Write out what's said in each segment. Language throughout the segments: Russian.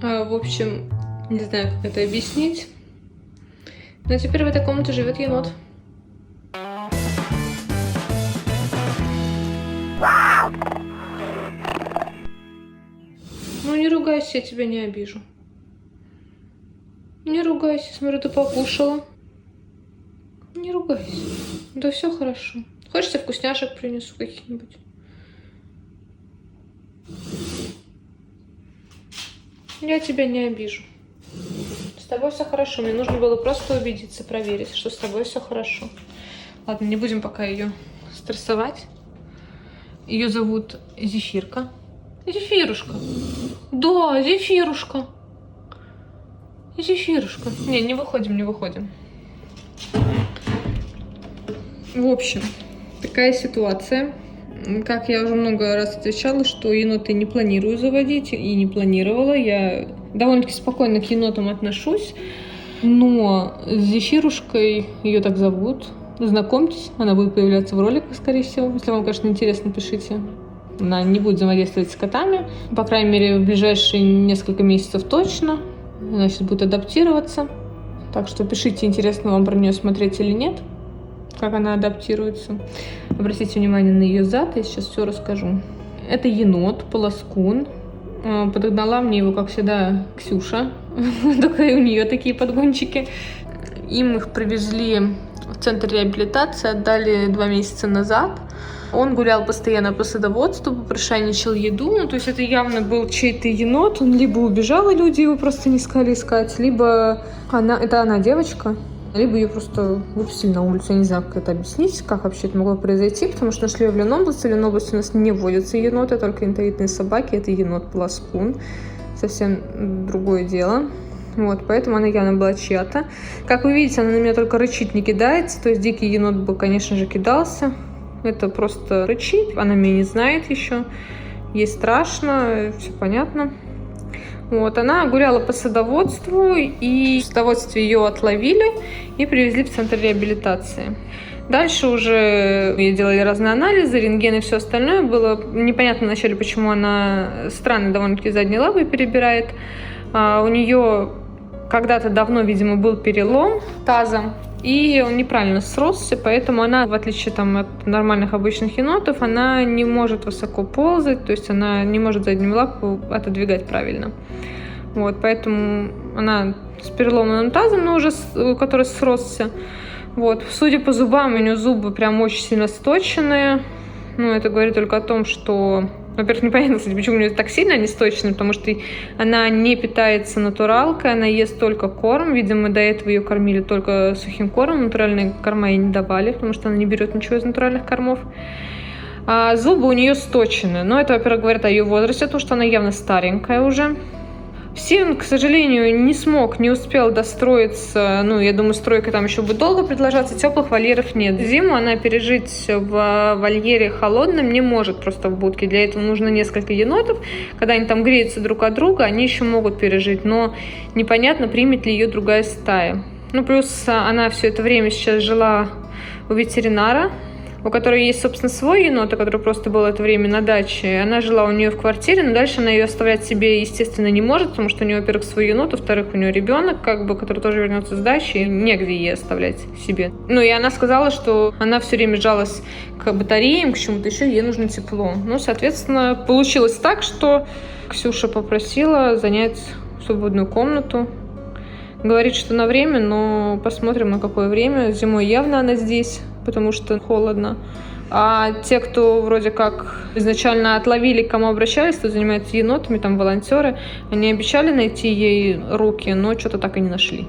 В общем, не знаю, как это объяснить. Но теперь в этой комнате живет енот. Ну не ругайся, я тебя не обижу. Не ругайся, смотрю, ты покушала. Не ругайся. Да все хорошо. Хочешь, я вкусняшек принесу каких-нибудь? Я тебя не обижу. С тобой все хорошо. Мне нужно было просто убедиться, проверить, что с тобой все хорошо. Ладно, не будем пока ее стрессовать. Ее зовут Зефирка. Зефирушка. Да, Зефирушка. Зефирушка. Не выходим, не выходим. В общем, такая ситуация. Как я уже много раз отвечала, что еноты не планирую заводить и не планировала. Я довольно-таки спокойно к енотам отношусь. Но с Зефирушкой, ее так зовут, знакомьтесь, она будет появляться в роликах, скорее всего. Если вам, конечно, интересно, пишите. Она не будет взаимодействовать с котами. По крайней мере, в ближайшие несколько месяцев точно. Она сейчас будет адаптироваться. Так что пишите, интересно вам про нее смотреть или нет. Как она адаптируется. Обратите внимание на ее зад, я сейчас все расскажу. Это енот, полоскун. Подогнала мне его, как всегда, Ксюша. Только и у нее такие подгончики. Им их привезли в центр реабилитации, отдали 2 месяца назад. Он гулял постоянно по садоводству, попрошайничал еду. Ну, то есть это явно был чей-то енот. Он либо убежал, и люди его просто не искали искать, либо это она девочка. Либо ее просто выпустили на улицу. Я не знаю, как это объяснить, как вообще это могло произойти, потому что нашли ее в Ленобласти. В Ленобласти у нас не водятся еноты, только интеллигентные собаки. Это енот-полоскун. Совсем другое дело. Вот, поэтому она явно была чья-то. Как вы видите, она на меня только рычит, не кидается. То есть дикий енот бы, конечно же, кидался. Это просто рычит. Она меня не знает еще. Ей страшно, все понятно. Вот, она гуляла по садоводству, и в садоводстве ее отловили и привезли в центр реабилитации. Дальше уже ей делали разные анализы, рентген и все остальное. Было непонятно вначале, почему она странно довольно-таки задней лапой перебирает. У нее когда-то давно, видимо, был перелом таза, и он неправильно сросся, поэтому она, в отличие от нормальных обычных енотов, она не может высоко ползать, то есть она не может заднюю лапу отодвигать правильно. Вот, поэтому она с переломанным тазом, но уже который сросся. Вот, судя по зубам, у нее зубы прям очень сильно сточенные. Ну, это говорит только о том, что... Во-первых, непонятно, кстати, почему у нее так сильно они сточены, потому что она не питается натуралкой, она ест только корм. Видимо, до этого ее кормили только сухим кормом, натуральные корма ей не давали, потому что она не берет ничего из натуральных кормов. А зубы у нее сточены. Но это, во-первых, говорит о ее возрасте, потому что она явно старенькая уже. Сивен, к сожалению, не успел достроиться. Ну, я думаю, стройка там еще будет долго продолжаться. Теплых вольеров нет. Зиму она пережить в вольере холодном не может просто в будке. Для этого нужно несколько енотов. Когда они там греются друг от друга, они еще могут пережить. Но непонятно, примет ли ее другая стая. Ну, плюс она все это время сейчас жила у ветеринара, у которой есть, собственно, свой енот, который просто был это время на даче. Она жила у нее в квартире, но дальше она ее оставлять себе, естественно, не может, потому что у нее, во-первых, свой енот, во-вторых, у нее ребенок, который тоже вернется с дачи, и негде ей оставлять себе. Ну, и она сказала, что она все время жалась к батареям, к чему-то еще, ей нужно тепло. Ну, соответственно, получилось так, что Ксюша попросила занять свободную комнату. Говорит, что на время, но посмотрим, на какое время. Зимой явно она здесь, потому что холодно. А те, кто вроде как изначально отловили, к кому обращались, кто занимается енотами, там волонтеры, они обещали найти ей руки, но что-то так и не нашли.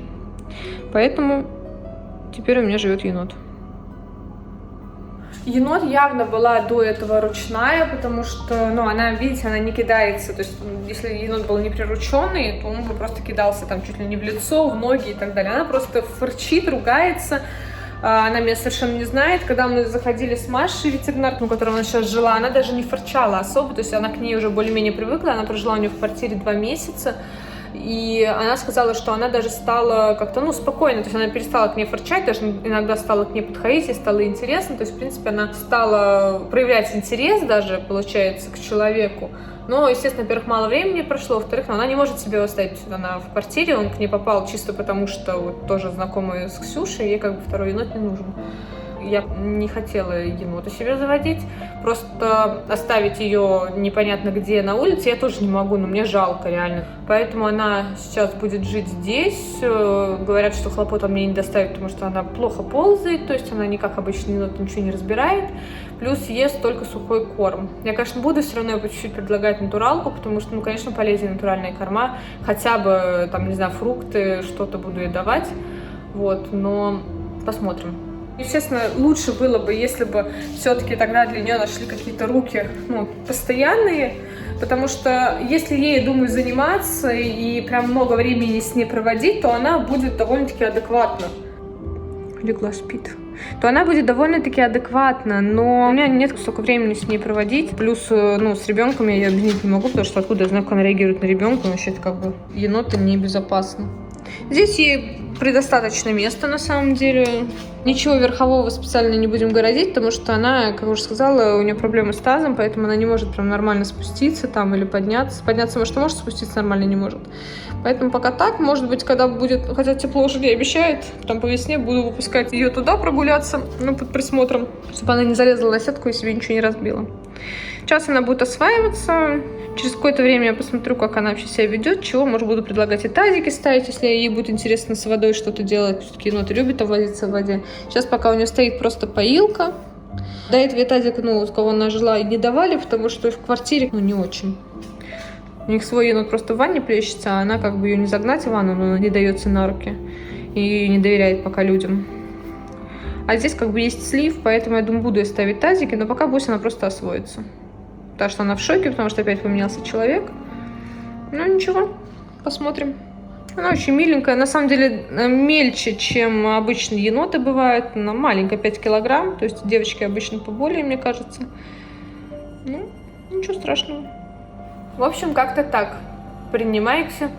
Поэтому теперь у меня живет енот. Енот явно была до этого ручная, потому что, она, видите, она не кидается. То есть, если енот был не прирученный, то он бы просто кидался там чуть ли не в лицо, в ноги и так далее. Она просто фырчит, ругается. Она меня совершенно не знает. Когда мы заходили с Машей, ветеринаркой, у которой она сейчас жила, она даже не фырчала особо. То есть, она к ней уже более-менее привыкла. Она прожила у нее в квартире 2 месяца. И она сказала, что она даже стала как-то, спокойно, то есть она перестала к ней фырчать, даже иногда стала к ней подходить, ей стало интересно, то есть, в принципе, она стала проявлять интерес даже, получается, к человеку, Но, естественно, во-первых, мало времени прошло, во-вторых, она не может себе оставить, она в квартире, он к ней попал чисто потому, что вот тоже знакомый с Ксюшей, ей как бы второй енот не нужен. Я не хотела енота себе заводить, просто оставить ее непонятно где на улице я тоже не могу, но мне жалко реально. Поэтому она сейчас будет жить здесь. Говорят, что хлопот он мне не доставит, потому что она плохо ползает, то есть она не как обычный енот, ничего не разбирает. Плюс ест только сухой корм. Я, конечно, буду все равно по чуть-чуть предлагать натуралку, потому что, ну, конечно, полезнее натуральные корма. Хотя бы, там, не знаю, фрукты, что-то буду ей давать. Вот, но посмотрим. Естественно, лучше было бы, если бы все-таки тогда для нее нашли какие-то руки, ну, постоянные, потому что если ей, думаю, заниматься и прям много времени с ней проводить, то она будет довольно-таки адекватна. Легла, спит. То она будет довольно-таки адекватна, но у меня нет столько времени с ней проводить. Плюс, ну, с ребенком я ее объяснить не могу, потому что откуда я знаю, как она реагирует на ребенка, вообще это как бы еноты небезопасно. Здесь ей предостаточно места, на самом деле. Ничего верхового специально не будем городить, потому что она, как уже сказала, у нее проблемы с тазом, поэтому она не может прям нормально спуститься там или подняться. Подняться может, спуститься нормально не может. Поэтому пока так, может быть, когда будет, хотя тепло уже не обещает, там по весне буду выпускать ее туда прогуляться, ну, под присмотром, чтобы она не залезла на сетку и себе ничего не разбила. Сейчас она будет осваиваться. Через какое-то время я посмотрю, как она вообще себя ведет, чего, может, буду предлагать и тазики ставить, если ей будет интересно с водой что-то делать. Все-таки еноты любят возиться в воде. Сейчас пока у нее стоит просто поилка. До этого тазик, ну, с кого она жила, и не давали, потому что в квартире, ну, не очень. У них свой енот просто в ванне плещется, а она как бы ее не загнать в ванну, но она не дается на руки. И не доверяет пока людям. А здесь как бы есть слив, поэтому я думаю, буду ей ставить тазики, но пока пусть она просто освоится. Так что она в шоке, потому что опять поменялся человек. Ну ничего, посмотрим. Она очень миленькая, на самом деле мельче, чем обычные еноты бывают. Она маленькая, 5 килограмм, то есть девочки обычно поболее, мне кажется. Ну, ничего страшного. В общем, как-то так. Принимайте.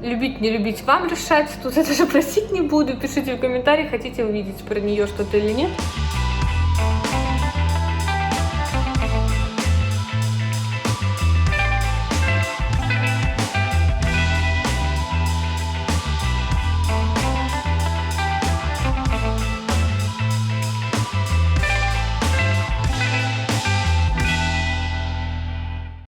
Любить, не любить, вам решать. Тут я даже просить не буду. Пишите в комментариях, хотите увидеть про нее что-то или нет.